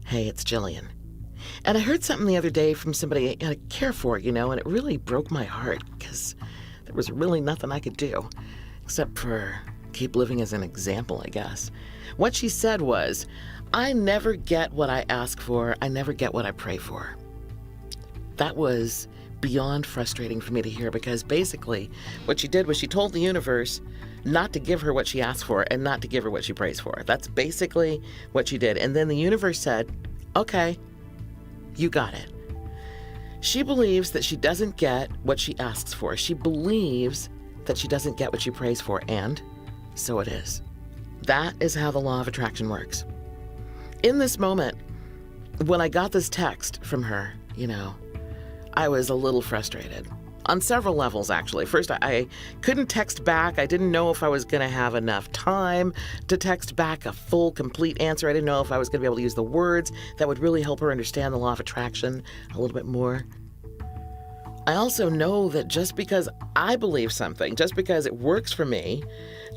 Hey, it's Gillian. And I heard something the other day from somebody I care for, and it really broke my heart because there was really nothing I could do except for keep living as an example, I guess. What she said was, I never get what I ask for. I never get what I pray for. That was beyond frustrating for me to hear because basically what she did was she told the universe not to give her what she asked for and not to give her what she prays for. That's basically what she did. And then the universe said, okay, you got it. She believes that she doesn't get what she asks for. She believes that she doesn't get what she prays for, and so it is. That is how the law of attraction works. In this moment, when I got this text from her, I was a little frustrated. On several levels, actually. First, I couldn't text back. I didn't know if I was going to have enough time to text back a full, complete answer. I didn't know if I was going to be able to use the words that would really help her understand the law of attraction a little bit more. I also know that just because I believe something, just because it works for me,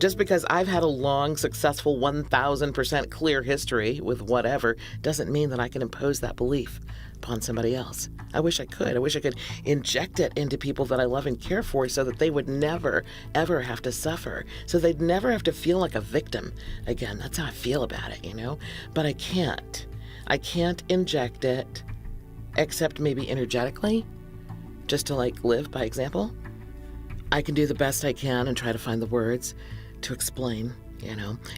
just because I've had a long, successful 1,000% clear history with whatever, doesn't mean that I can impose that belief upon somebody else. I wish I could. I wish I could inject it into people that I love and care for so that they would never, ever have to suffer. So they'd never have to feel like a victim. Again, that's how I feel about it, But I can't. I can't inject it except maybe energetically, just to live by example. I can do the best I can and try to find the words to explain.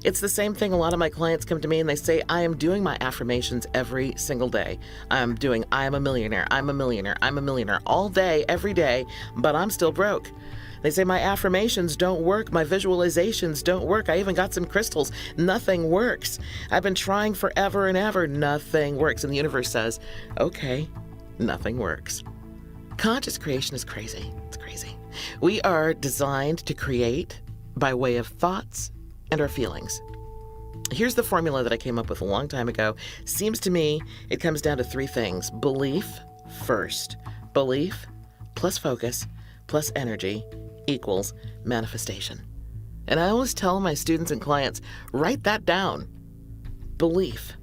It's the same thing. A lot of my clients come to me and they say, I am doing my affirmations every single day. I am a millionaire, I'm a millionaire, I'm a millionaire all day, every day, but I'm still broke. They say my affirmations don't work, my visualizations don't work. I even got some crystals. Nothing works. I've been trying forever and ever. Nothing works. And the universe says, okay, nothing works. Conscious creation is crazy. It's crazy. We are designed to create by way of thoughts and our feelings. Here's the formula that I came up with a long time ago. Seems to me it comes down to three things. Belief first. Belief plus focus plus energy equals manifestation. And I always tell my students and clients, write that down. Belief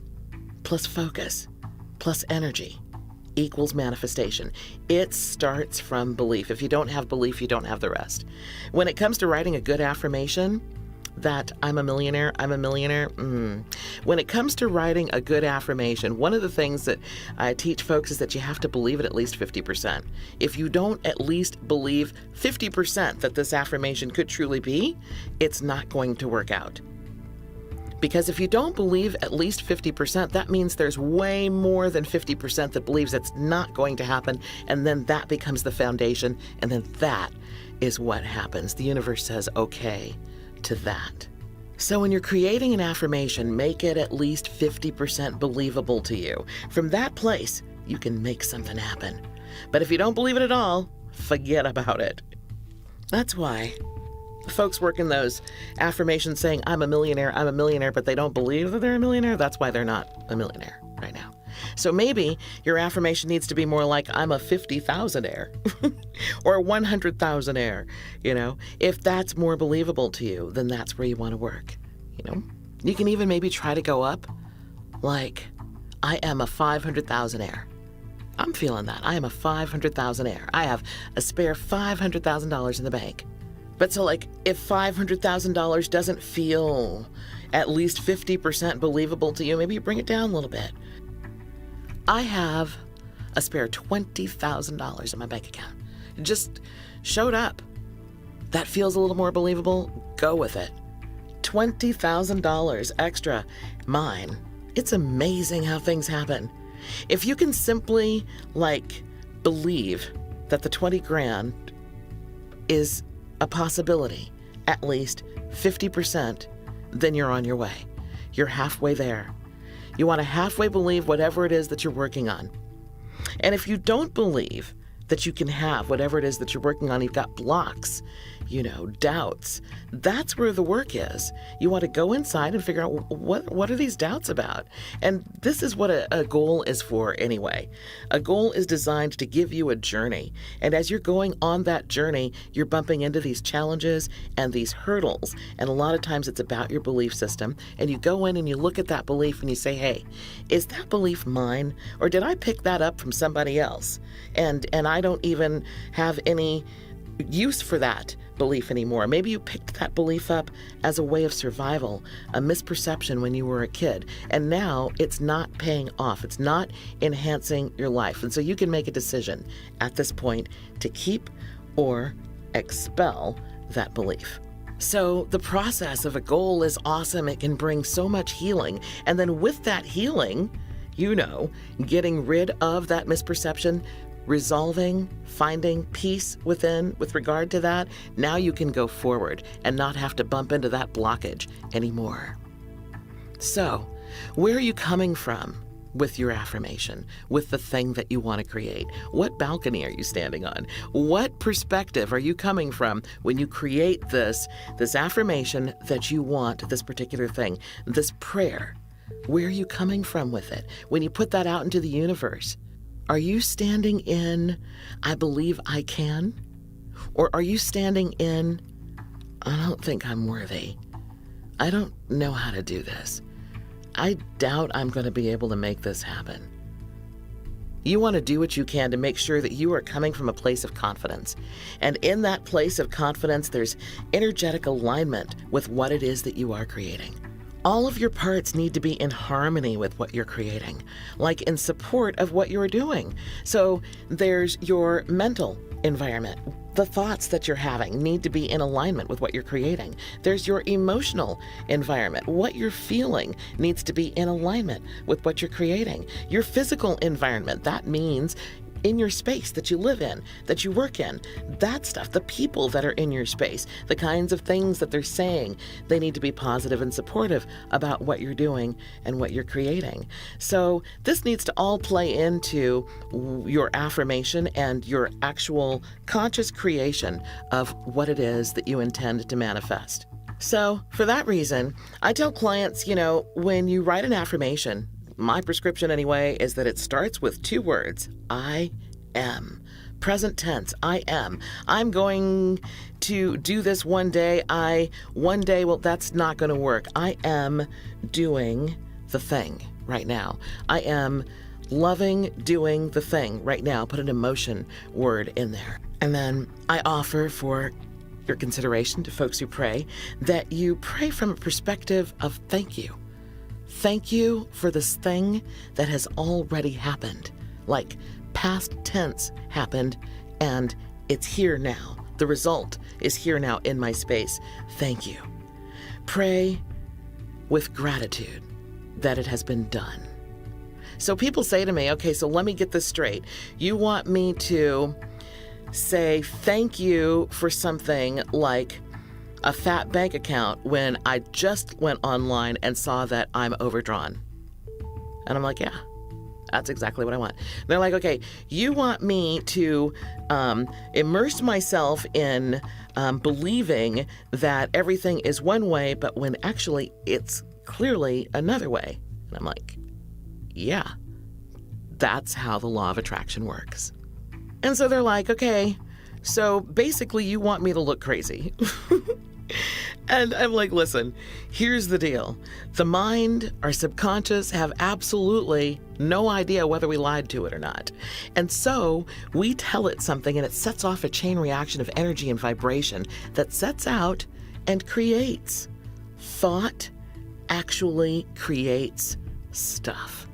plus focus plus energy equals manifestation. It starts from belief. If you don't have belief, you don't have the rest. When it comes to writing a good affirmation, that I'm a millionaire, when it comes to writing a good affirmation, one of the things that I teach folks is that you have to believe it at least 50%. If you don't at least believe 50% that this affirmation could truly be, it's not going to work out. Because if you don't believe at least 50%, that means there's way more than 50% that believes it's not going to happen, and then that becomes the foundation, and then that is what happens. The universe says, okay, to that. So when you're creating an affirmation, make it at least 50% believable to you. From that place, you can make something happen. But if you don't believe it at all, forget about it. That's why folks working those affirmations saying, I'm a millionaire, but they don't believe that they're a millionaire, that's why they're not a millionaire right now. So maybe your affirmation needs to be more like, I'm a 50,000-aire or a 100,000-aire, If that's more believable to you, then that's where you want to work, You can even maybe try to go up like, I am a 500,000-aire. I'm feeling that. I am a 500,000-aire. I have a spare $500,000 in the bank. But so if $500,000 doesn't feel at least 50% believable to you, maybe you bring it down a little bit. I have a spare $20,000 in my bank account. It just showed up. That feels a little more believable. Go with it. $20,000 extra. Mine. It's amazing how things happen. If you can simply believe that the 20 grand is a possibility, at least 50%, then you're on your way. You're halfway there. You want to halfway believe whatever it is that you're working on. And if you don't believe that you can have whatever it is that you're working on, you've got blocks, doubts. That's where the work is. You want to go inside and figure out what are these doubts about? And this is what a goal is for anyway. A goal is designed to give you a journey. And as you're going on that journey, you're bumping into these challenges and these hurdles. And a lot of times it's about your belief system. And you go in and you look at that belief and you say, hey, is that belief mine? Or did I pick that up from somebody else? And I don't even have any use for that belief anymore. Maybe you picked that belief up as a way of survival, a misperception when you were a kid, and now it's not paying off. It's not enhancing your life. And so you can make a decision at this point to keep or expel that belief. So the process of a goal is awesome. It can bring so much healing. And then with that healing, getting rid of that misperception, resolving, finding peace within with regard to that, now you can go forward and not have to bump into that blockage anymore. So, where are you coming from with your affirmation, with the thing that you want to create? What balcony are you standing on? What perspective are you coming from when you create this affirmation that you want this particular thing, this prayer? Where are you coming from with it? When you put that out into the universe, are you standing in, I believe I can? Or are you standing in, I don't think I'm worthy. I don't know how to do this. I doubt I'm going to be able to make this happen. You want to do what you can to make sure that you are coming from a place of confidence. And in that place of confidence, there's energetic alignment with what it is that you are creating. All of your parts need to be in harmony with what you're creating, like in support of what you're doing. So there's your mental environment. The thoughts that you're having need to be in alignment with what you're creating. There's your emotional environment. What you're feeling needs to be in alignment with what you're creating. Your physical environment, that means in your space that you live in, that you work in, that stuff, the people that are in your space, the kinds of things that they're saying, they need to be positive and supportive about what you're doing and what you're creating. So this needs to all play into your affirmation and your actual conscious creation of what it is that you intend to manifest. So for that reason, I tell clients, when you write an affirmation, my prescription anyway is that it starts with 2 words, I am. Present tense, I am. I'm going to do this one day. That's not going to work. I am doing the thing right now. I am loving doing the thing right now. Put an emotion word in there. And then I offer for your consideration to folks who pray that you pray from a perspective of thank you. Thank you for this thing that has already happened, like past tense happened, and it's here now. The result is here now in my space. Thank you. Pray with gratitude that it has been done. So people say to me, okay, so let me get this straight. You want me to say thank you for something like a fat bank account when I just went online and saw that I'm overdrawn. And I'm like, yeah, that's exactly what I want. And they're like, okay, you want me to immerse myself in believing that everything is one way, but when actually it's clearly another way. And I'm like, yeah, that's how the law of attraction works. And so they're like, okay, so basically you want me to look crazy. And I'm like, listen, here's the deal. The mind, our subconscious, have absolutely no idea whether we lied to it or not. And so we tell it something and it sets off a chain reaction of energy and vibration that sets out and creates. Thought actually creates stuff.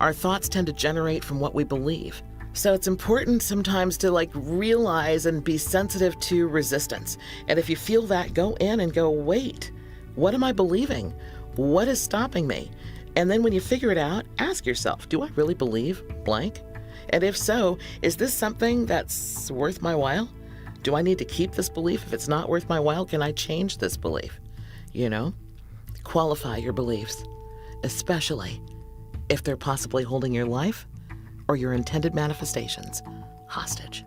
Our thoughts tend to generate from what we believe. So it's important sometimes to realize and be sensitive to resistance. And if you feel that, go in and go, wait, what am I believing? What is stopping me? And then when you figure it out, ask yourself, do I really believe blank? And if so, is this something that's worth my while? Do I need to keep this belief? If it's not worth my while, can I change this belief? Qualify your beliefs, especially if they're possibly holding your life or your intended manifestations hostage.